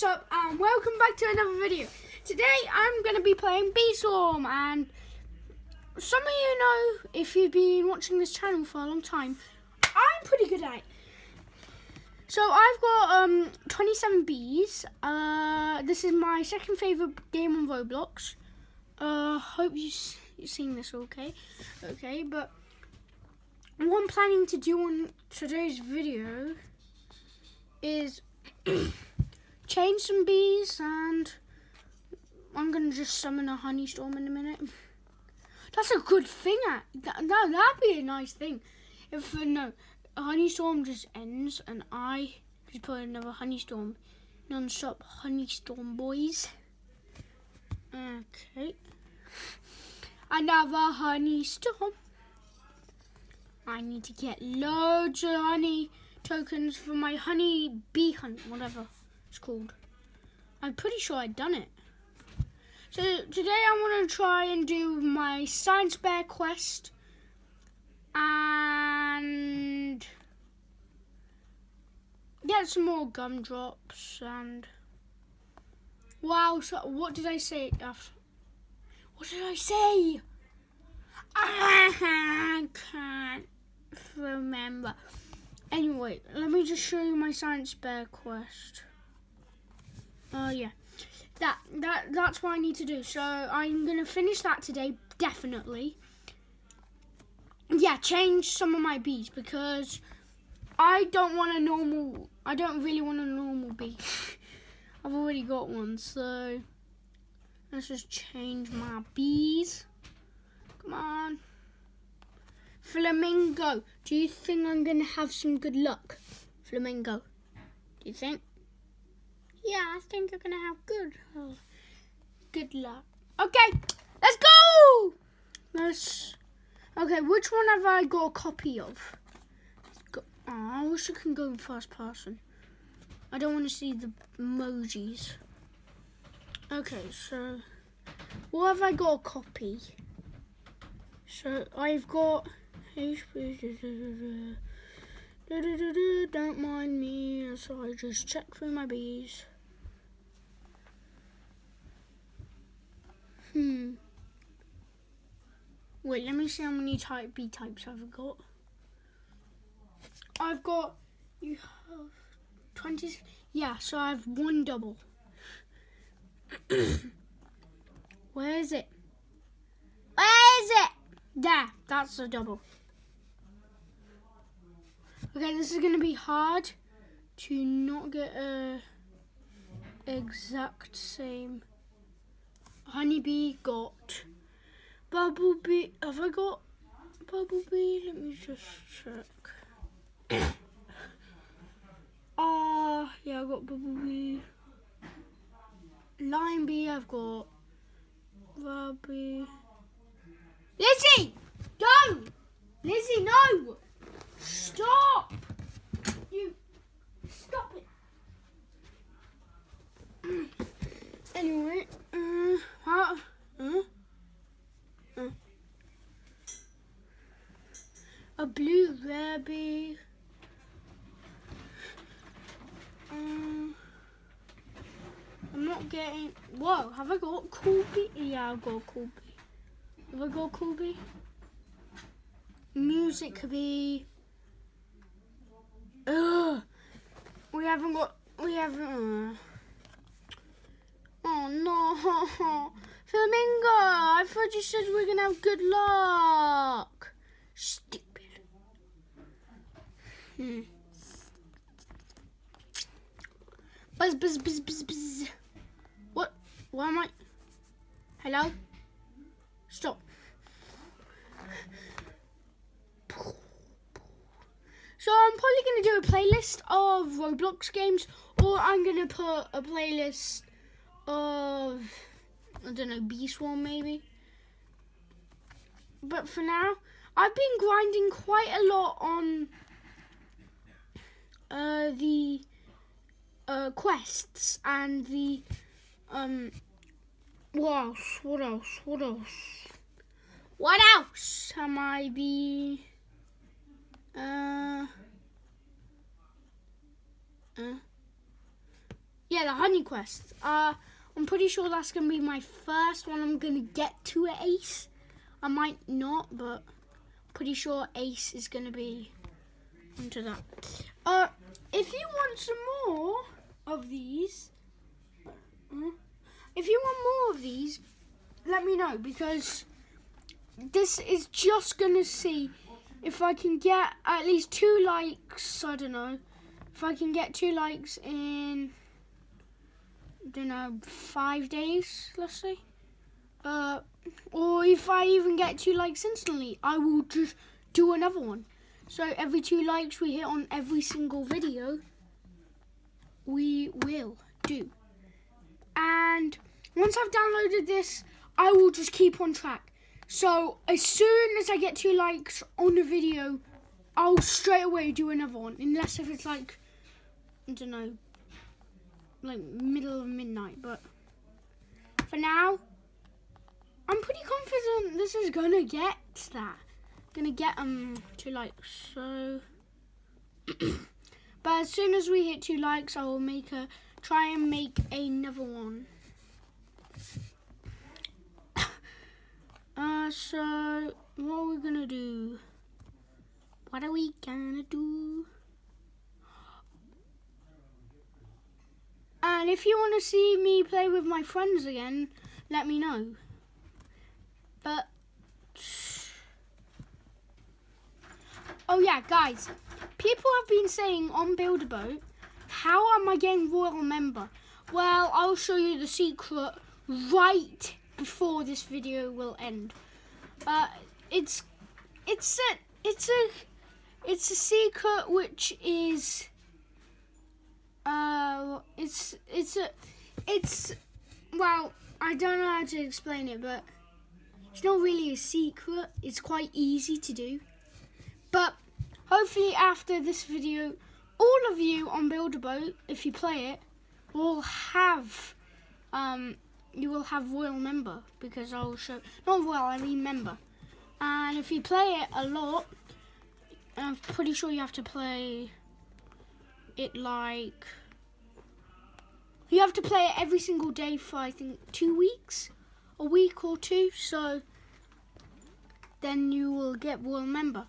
what's up, and welcome back to another video. Today I'm going to be playing Bee Swarm, and some of you know, if you've been watching this channel for a long time, I'm pretty good at it. So I've got 27 bees. This is my second favourite game on Roblox. Hope you've seen this okay, but what I'm planning to do on today's video is change some bees, and I'm going to just summon a honey storm in a minute. That's a good thing. That'd be a nice thing. If a honey storm just ends and I just put another honey storm. Non-stop honey storm, boys. Okay. Another honey storm. I need to get loads of honey tokens for my honey bee hunt, whatever it's called. I'm pretty sure I've done it. So today I want to try and do my science bear quest and get some more gumdrops and wow. So what did I say after? What did I say? I can't remember. Anyway, let me just show you my science bear quest. Yeah. That's what I need to do. So I'm gonna finish that today, definitely. Yeah, change some of my bees because I don't really want a normal bee. I've already got one, so let's just change my bees. Come on. Flamingo, do you think I'm going to have some good luck? Flamingo, do you think? Yeah, I think you're going to have good luck. Okay, let's go! Okay, which one have I got a copy of? I wish I can go in first person. I don't want to see the emojis. Okay, so what have I got a copy? So I've got... Don't mind me, so I just check through my bees. Wait, let me see how many bee types I've got. You have 20, yeah, so I have one double. Where is it? There, that's a double. Okay, this is going to be hard to not get a exact same. Honeybee got bumblebee. Have I got bumblebee? Let me just check. Yeah, I got bumblebee. Lion bee, I've got bumblebee. Lizzie, don't! Lizzie, no! Stop! You stop it. Anyway, a blue rabbit. I'm not getting. Whoa, have I got a cool bee? Yeah, I've got a cool bee. Have I got a cool bee? Music bee. We haven't. Oh no, Flamingo! I thought you said we were gonna have good luck. Stupid. Buzz, buzz, buzz, buzz, buzz. What? Why am I? Hello? Stop. So I'm probably going to do a playlist of Roblox games, or I'm going to put a playlist of, I don't know, Bee Swarm maybe. But for now, I've been grinding quite a lot on the quests and the, what else am I be... yeah, the Honey Quest. I'm pretty sure that's going to be my first one I'm going to get to an ace. I might not, but pretty sure ace is going to be onto that. If you want some more of these, let me know, because this is just going to see if I can get at least 2 likes. I don't know. If I can get 2 likes in, 5 days, let's say. Or if I even get 2 likes instantly, I will just do another one. So every 2 likes we hit on every single video, we will do. And once I've downloaded this, I will just keep on track. So as soon as I get 2 likes on the video, I'll straight away do another one. Unless if it's like, I don't know, like middle of midnight. But for now, I'm pretty confident this is gonna get that. Gonna get 2 likes. So, but as soon as we hit 2 likes, I will try and make another one. So what are we gonna do? What are we gonna do? And if you want to see me play with my friends again, let me know. But oh yeah, guys, people have been saying on Build a Boat, how am I getting Royal Member? Well, I'll show you the secret right before this video will end. It's a secret which is well, I don't know how to explain it, but it's not really a secret. It's quite easy to do. But hopefully after this video, all of you on Build a Boat, if you play it, will have you will have Royal Member, because I'll show, not Royal, I mean Member. And if you play it a lot, I'm pretty sure you have to play it like, you have to play it every single day for I think 2 weeks, a week or 2, so then you will get Royal Member.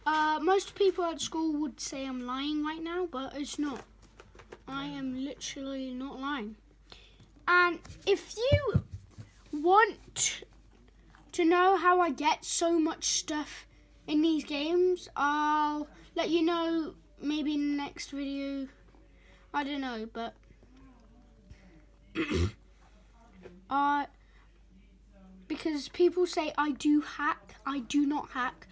Most people at school would say I'm lying right now, but it's not. I am literally not lying. And if you want to know how I get so much stuff in these games, I'll let you know maybe in the next video. I don't know, but because people say I do hack, I do not hack.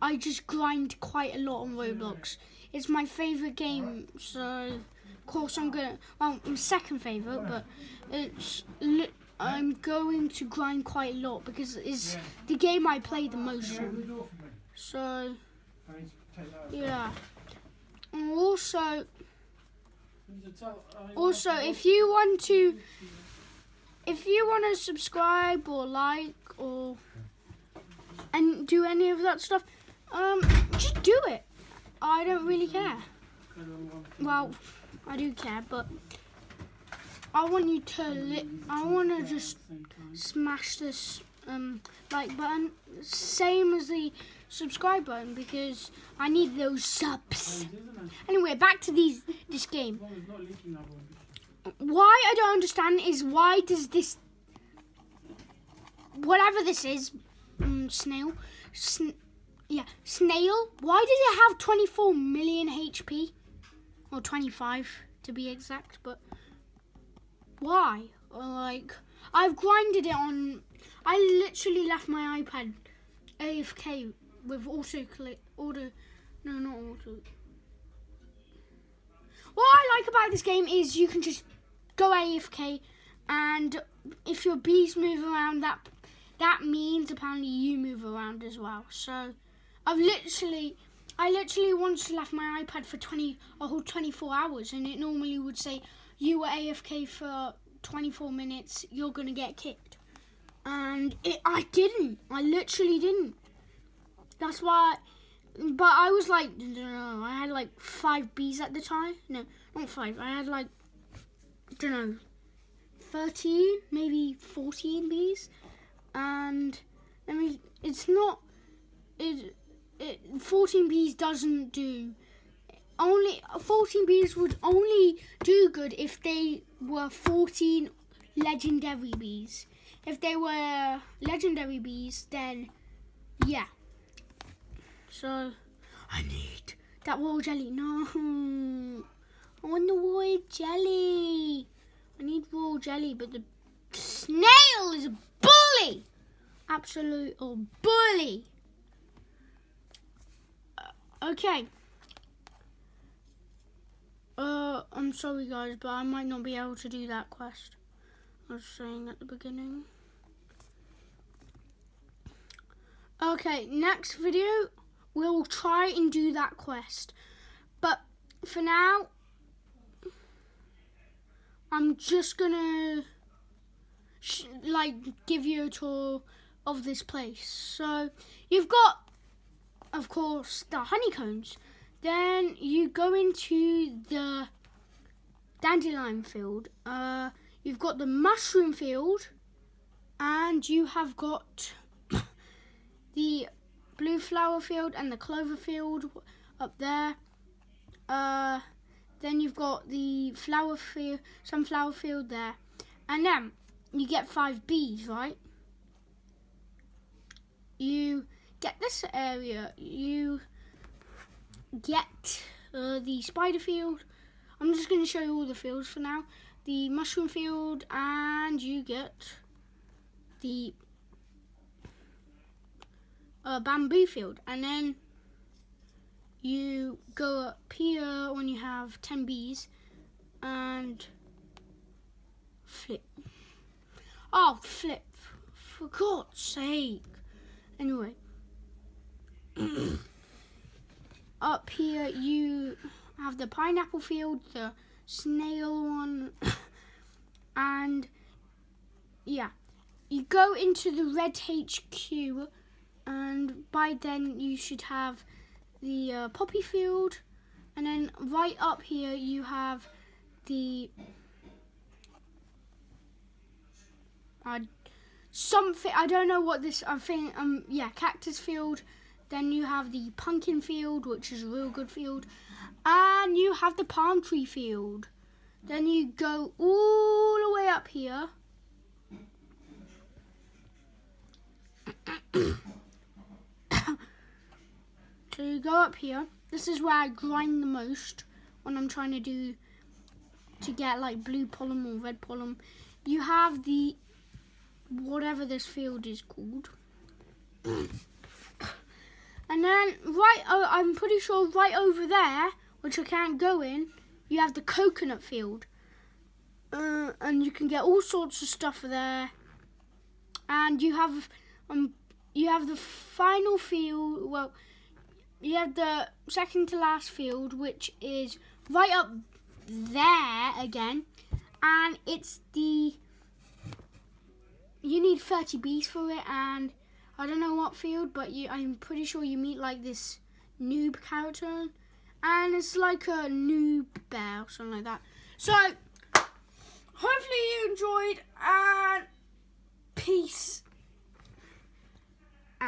I just grind quite a lot on Roblox. It's my favourite game, so of course I'm gonna, well, my second favourite, but I'm going to grind quite a lot because it's the game I play the most on. So yeah. And also if you want to subscribe or like and do any of that stuff, just do it. I don't really care. Well, I do care, but I want you to I want to just smash this like button, same as the subscribe button, because I need those subs. Anyway, back to this game. Why I don't understand is, why does this, whatever this is, snail, why does it have 24 million HP? Or 25 to be exact, but why? Like, I've grinded it on, I literally left my iPad AFK with What I like about this game is you can just go AFK, and if your bees move around, that means apparently you move around as well. So I literally once left my iPad for 24 hours, and it normally would say you were AFK for 24 minutes, you're gonna get kicked. And I literally didn't. That's why, but I was like, I had like 5 bees at the time. No, not 5. I had like don't know, 13, maybe 14 bees. And I mean, it's not, 14 bees doesn't do, only 14 bees would only do good if they were 14 legendary bees. If they were legendary bees, then yeah. So I need that royal jelly. No, I want the royal jelly. I need royal jelly, but the snail is a bully. Absolute bully. Okay. I'm sorry guys, but I might not be able to do that quest. I was saying at the beginning. Okay, next video we'll try and do that quest. But for now, I'm just gonna give you a tour of this place. So you've got, of course, the honeycombs. Then you go into the dandelion field. You've got the mushroom field, and you have got the blue flower field and the clover field up there. Then you've got the sunflower field there, and then you get 5 bees, right? You get this area. You get the spider field. I'm just going to show you all the fields for now. The mushroom field, and you get the bamboo field. And then you go up here when you have 10 bees and flip. Oh, flip. For God's sake. Anyway. Up here you have the pineapple field, the snail one, and yeah, you go into the red HQ, and by then you should have the poppy field, and then right up here you have the something, I don't know what this, I think, cactus field. Then you have the pumpkin field, which is a real good field. And you have the palm tree field. Then you go all the way up here. So you go up here. This is where I grind the most when I'm trying to get like blue pollen or red pollen. You have the, whatever this field is called. And then I'm pretty sure right over there, which I can't go in, you have the coconut field. And you can get all sorts of stuff there. And you have the final field, well, you have the second to last field, which is right up there again. And it's you need 30 bees for it, and I don't know what field, but I'm pretty sure you meet like this noob character, and it's like a noob bear or something like that. So, hopefully you enjoyed, and peace.